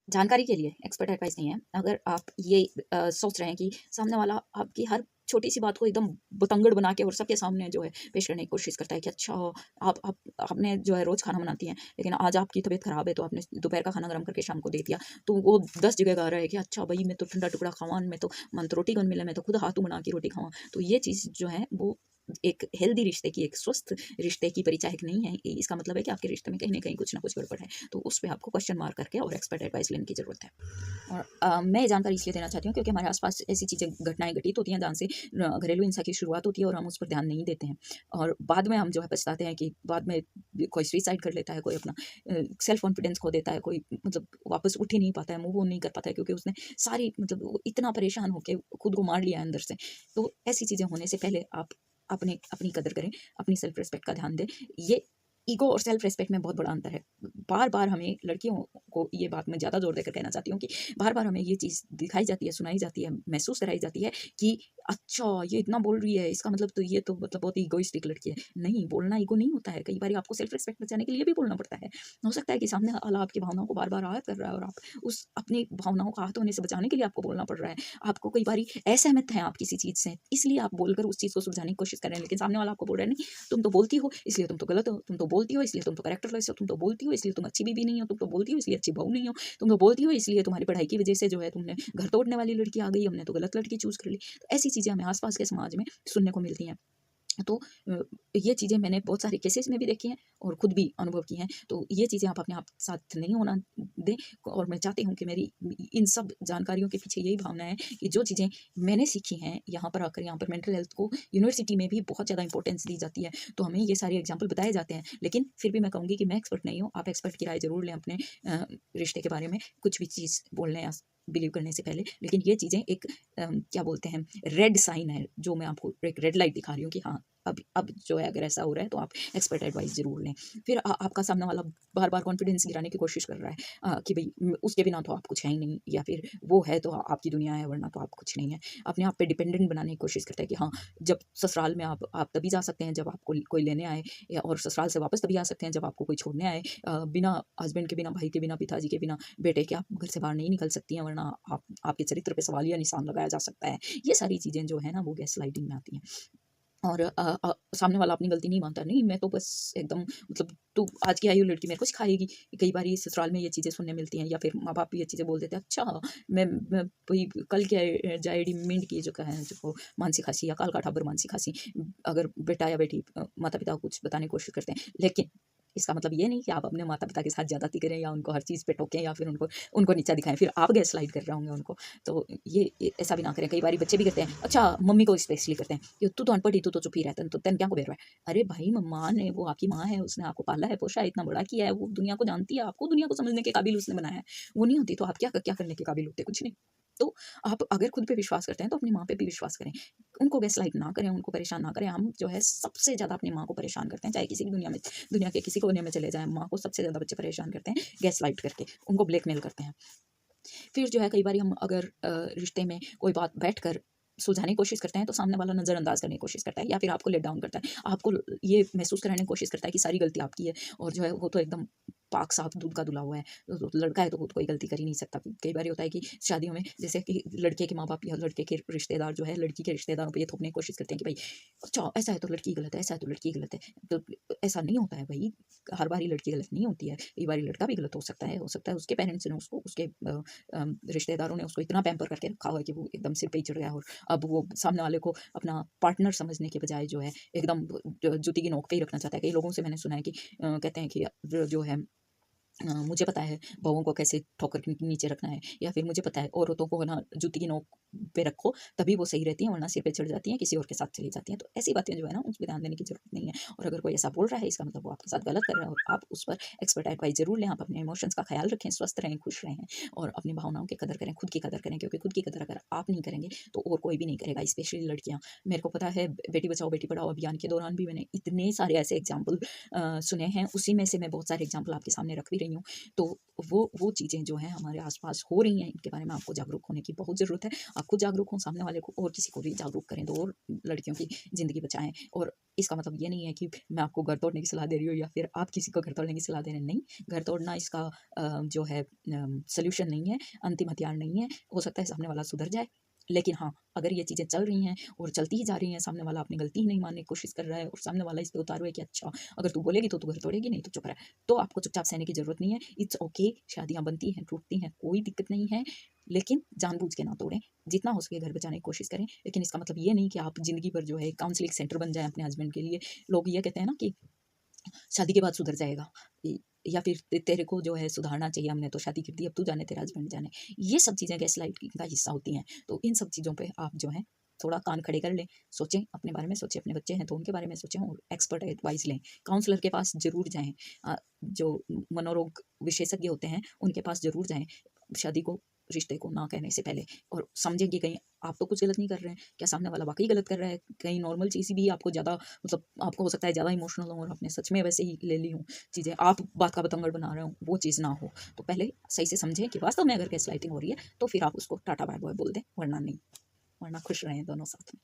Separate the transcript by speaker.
Speaker 1: जानकारी के लिए एक्सपर्ट एडवाइस नहीं है। अगर आप ये सोच रहे हैं कि सामने वाला आपकी हर छोटी सी बात को एकदम बतंगड़ बना के और सबके सामने जो है पेश करने की कोशिश करता है कि अच्छा आप आपने जो है रोज़ खाना बनाती हैं, लेकिन आज आपकी तबीयत ख़राब है तो आपने दोपहर का खाना गर्म करके शाम को दे दिया, तो वो 10 जगह गा रहा है कि अच्छा भाई मैं तो ठंडा टुकड़ा खावा, मैं तो मन तो रोटी कौन मिले, मैं तो खुद हाथों बना के रोटी खावा। तो ये चीज़ जो है वो एक हेल्दी रिश्ते की, एक स्वस्थ रिश्ते की परिचायक नहीं है। इसका मतलब है कि आपके रिश्ते में कहीं ना कहीं कुछ ना कुछ गड़बड़ है। तो उस पर आपको क्वेश्चन मार करके और एक्सपर्ट एडवाइस लेने की ज़रूरत है। और मैं ये जानकारी इसलिए देना चाहती हूँ क्योंकि हमारे आसपास ऐसी चीज़ें, घटनाएँ घटित होती हैं जहाँ से घरेलू हिंसा की शुरुआत होती है और हम उस पर ध्यान नहीं देते हैं। और बाद में हम जो है पछताते हैं कि बाद में कोई सुसाइड कर लेता है, कोई अपना सेल्फ कॉन्फिडेंस खो देता है, कोई मतलब वापस उठ ही नहीं पाता है, मूव ऑन नहीं कर पाता है क्योंकि उसने सारी मतलब वो इतना परेशान होके खुद को मार लिया है अंदर से। तो ऐसी चीज़ें होने से पहले आप अपने अपनी कदर करें, अपनी सेल्फ रिस्पेक्ट का ध्यान दें। ये ईगो और सेल्फ रिस्पेक्ट में बहुत बड़ा अंतर है। बार-बार हमें लड़कियों को ये बात मैं ज़्यादा ज़ोर देकर कहना चाहती हूँ कि बार-बार हमें ये चीज़ दिखाई जाती है, सुनाई जाती है, महसूस कराई जाती है कि अच्छा ये इतना बोल रही है, इसका मतलब तो ये तो मतलब बहुत ईगोइस्टिक लड़की है। नहीं, बोलना ईगो नहीं होता है। कई बार आपको सेल्फ रिस्पेक्ट बचाने के लिए भी बोलना पड़ता है। हो सकता है कि सामने वाला आपकी भावनाओं को बार-बार आहत कर रहा है और आप उस अपनी भावनाओं को आहत होने से बचाने के लिए आपको बोलना पड़ रहा है। आपको कई बारी असहमत हैं आप किसी चीज़ से, इसलिए आप बोलकर उस चीज़ को सुलझाने की कोशिश कर रहे हैं, लेकिन सामने वाला आपको बोल रहा है नहीं, तुम तो बोलती हो इसलिए तुम तो गलत हो, तुम तो बोलती हो इसलिए तुम तो कैरेक्टरलेस हो, तुम तो बोलती हो इसलिए तुम अच्छी बीवी नहीं हो, तुम तो बोलती हो इसलिए अच्छी बहू नहीं हो, तुम तो बोलती हो इसलिए तुम्हारी पढ़ाई की वजह से जो है तुमने घर तोड़ने वाली लड़की आ गई, हमने तो गलत लड़की चूज़ कर ली। तो ऐसी चीज़ें हमें आस-पास के समाज में सुनने को मिलती हैं। तो ये चीज़ें मैंने बहुत सारे केसेस में भी देखी हैं और खुद भी अनुभव की हैं। तो ये चीज़ें आप अपने आप साथ नहीं होना दें। और मैं चाहती हूँ कि मेरी इन सब जानकारियों के पीछे यही भावना है कि जो चीज़ें मैंने सीखी हैं यहाँ पर आकर, यहाँ पर मेंटल हेल्थ को यूनिवर्सिटी में भी बहुत ज़्यादा इंपॉर्टेंस दी जाती है। तो हमें ये सारे एग्जाम्पल बताए जाते हैं, लेकिन फिर भी मैं कहूँगी कि मैं एक्सपर्ट नहीं हूँ। आप एक्सपर्ट की राय ज़रूर लें अपने रिश्ते के बारे में, कुछ भी चीज़ बोलने या बिलीव करने से पहले। लेकिन ये चीज़ें एक क्या बोलते हैं, रेड साइन है, जो मैं आपको एक रेड लाइट दिखा रही हूँ कि हाँ अब जो है अगर ऐसा हो रहा है तो आप एक्सपर्ट एडवाइस ज़रूर लें। फिर आपका सामने वाला बार-बार कॉन्फिडेंस गिराने की कोशिश कर रहा है कि भई उसके बिना तो आप कुछ है ही नहीं, या फिर वो है तो आपकी दुनिया है वरना तो आप कुछ नहीं है। अपने आप पे डिपेंडेंट बनाने की कोशिश करता है कि हाँ, जब ससुराल में आप तभी जा सकते हैं जब आपको कोई लेने आए, या और ससुराल से वापस तभी आ सकते हैं जब आपको कोई छोड़ने आए। बिना हस्बैंड के, बिना भाई के, बिना पिताजी के, बिना बेटे के आप घर से बाहर नहीं निकल सकती हैं, वरना आपके चरित्र पे सवालिया निशान लगाया जा सकता है। ये सारी चीज़ें जो है ना वो गैसलाइटिंग में आती हैं। और सामने वाला अपनी गलती नहीं मानता, नहीं मैं तो बस एकदम मतलब तू आज की आई हुई लड़की मेरे को सिखाएगी। कई बार ये ससुराल में ये चीज़ें सुनने मिलती हैं, या फिर माँ-बाप भी ये चीज़ें बोल देते हैं, अच्छा मैं वही कल के जाएडी मिंड की जो है जो मानसी खासी या काल का ठाबर मानसी खासी, अगर बेटा या बेटी माता-पिता को कुछ बताने की कोशिश करते हैं, लेकिन इसका मतलब ये नहीं कि आप अपने माता-पिता के साथ ज़्यादती करें या उनको हर चीज़ पे टोकें या फिर उनको उनको नीचा दिखाएँ, फिर आप गैसलाइट कर रहे होंगे उनको। तो ये ऐसा भी ना करें। कई बारी बच्चे भी करते हैं, अच्छा मम्मी को स्पेशली करते हैं कि तू तो अनपढ़ ही, तू तो चुप ही रहता है, तो तेन क्या को बेर रहा है। अरे भाई माँ ने, वो आपकी माँ है, उसने आपको पाला है, पोषा है, इतना बड़ा किया है, वो दुनिया को जानती है, आपको दुनिया को समझने के काबिल उसने बनाया है। वो नहीं होती तो आप क्या करने के काबिल होते? कुछ नहीं। तो आप अगर खुद पे विश्वास करते हैं तो अपनी माँ पे भी विश्वास करें। उनको गैसलाइट ना करें, उनको परेशान ना करें। हम जो है सबसे ज़्यादा अपनी माँ को परेशान करते हैं, चाहे किसी भी दुनिया के किसी कोने में चले जाएँ, माँ को सबसे ज़्यादा बच्चे परेशान करते हैं गैसलाइट करके, उनको ब्लैकमेल करते हैं। फिर जो है कई बारी हम अगर रिश्ते में कोई बात बैठकर सुलझाने की कोशिश करते हैं तो सामने वाला नज़रअंदाज करने की कोशिश करता है, या फिर आपको लेट डाउन करता है। आपको ये महसूस कराने की कोशिश करता है कि सारी गलती आपकी है, और जो है वो तो एकदम पाक साफ दूध का धुला हुआ है। तो लड़का है तो वो तो कोई गलती कर ही नहीं सकता। कई बार होता है कि शादियों में जैसे कि लड़के के माँ-बाप या लड़के के रिश्तेदार जो है लड़की के रिश्तेदारों पे ये थोपने की कोशिश करते हैं कि भई अच्छा ऐसा है तो लड़की गलत है, ऐसा है तो लड़की गलत है। तो ऐसा नहीं होता है भई, हर बारी लड़की गलत नहीं होती है। कई बारी लड़का भी गलत हो सकता है उसके पेरेंट्स ने उसको, उसके रिश्तेदारों ने उसको इतना पैम्पर करके रखा हुआ है कि वो एकदम सिर पे ही चढ़ गया, और अब वो सामने वाले को अपना पार्टनर समझने के बजाय जो है एकदम जूती की नोक पे ही रखना चाहता है। कई लोगों से मैंने सुना है कि कहते हैं कि जो है मुझे पता है बहुओं को कैसे ठोकर के नीचे रखना है, या फिर मुझे पता है औरतों को ना जूती की नोक पे रखो तभी वो सही रहती हैं, वरना सिर पे चढ़ जाती हैं, किसी और के साथ चली जाती हैं। तो ऐसी बातें जो है ना उस पे ध्यान देने की जरूरत नहीं है। और अगर कोई ऐसा बोल रहा है इसका मतलब वो आपके साथ गलत कर रहा है, और आप उस पर एक्सपर्ट एडवाइस जरूर लें। आप अपने इमोशंस का ख्याल रखें, स्वस्थ रहें, खुश रहें, और अपनी भावनाओं की कदर करें, खुद की कदर करें, क्योंकि खुद की कदर अगर आप नहीं करेंगे तो और कोई भी नहीं करेगा, स्पेशली लड़कियां। मेरे को पता है बेटी बचाओ बेटी पढ़ाओ अभियान के दौरान भी मैंने इतने सारे ऐसे एग्जाम्पल सुने हैं, उसी में से मैं बहुत सारे एग्जाम्पल आपके सामने रख भी रही रही हूँ। तो वो चीज़ें जो हैं हमारे आस-पास हो रही हैं, इनके बारे में आपको जागरूक होने की बहुत ज़रूरत है। आप खुद जागरूक हों, सामने वाले को और किसी को भी जागरूक करें, तो और लड़कियों की ज़िंदगी बचाएँ। और इसका मतलब ये नहीं है कि मैं आपको घर तोड़ने की सलाह दे रही हूँ या फिर आप किसी को घर तोड़ने की सलाह दे रहे हैं, नहीं। घर तोड़ना इसका जो है सॉल्यूशन नहीं है, अंतिम हथियार नहीं है। हो सकता है सामने वाला सुधर जाए, लेकिन हाँ, अगर ये चीज़ें चल रही हैं और चलती ही जा रही हैं, सामने वाला अपनी गलती ही नहीं मानने की कोशिश कर रहा है और सामने वाला इस पे उतारू है कि अच्छा, अगर तू बोलेगी तो तू घर तोड़ेगी, नहीं तो चुप रह। तो आपको चुपचाप सहने की ज़रूरत नहीं है। इट्स ओके, शादियाँ बनती हैं, टूटती हैं, कोई दिक्कत नहीं है, लेकिन जानबूझ के ना तोड़ें। जितना हो सके घर बचाने की कोशिश करें, लेकिन इसका मतलब ये नहीं कि आप ज़िंदगी भर जो है काउंसलिंग सेंटर बन जाएँ अपने हस्बैंड के लिए। लोग ये कहते हैं ना कि शादी के बाद सुधर जाएगा, या फिर तेरे को जो है सुधारना चाहिए, हमने तो शादी कर दी, अब तू जाने तेरा हस्बैंड जाने। ये सब चीज़ें गैसलाइटिंग का हिस्सा होती हैं। तो इन सब चीज़ों पे आप जो है थोड़ा कान खड़े कर लें, सोचें अपने बारे में, सोचें अपने बच्चे हैं तो उनके बारे में सोचें और एक्सपर्ट एडवाइस लें। काउंसलर के पास ज़रूर जाएँ, जो मनोरोग विशेषज्ञ होते हैं उनके पास ज़रूर जाएँ, शादी को, रिश्ते को ना कहने से पहले, और समझें कि कहीं आप तो कुछ गलत नहीं कर रहे हैं, क्या सामने वाला वाक़ई गलत कर रहा है? कहीं नॉर्मल चीज़ भी आपको ज़्यादा, मतलब आपको हो सकता है ज़्यादा इमोशनल हो और आपने सच में वैसे ही ले ली हों चीज़ें, आप बात का बतंगड़ बना रहे हो, वो चीज़ ना हो। तो पहले सही से समझें कि वास्तव में अगर गैसलाइटिंग हो रही है, तो फिर आप उसको टाटा बाय-बाय बोल दें, वरना नहीं। वरना खुश रहें दोनों साथ में।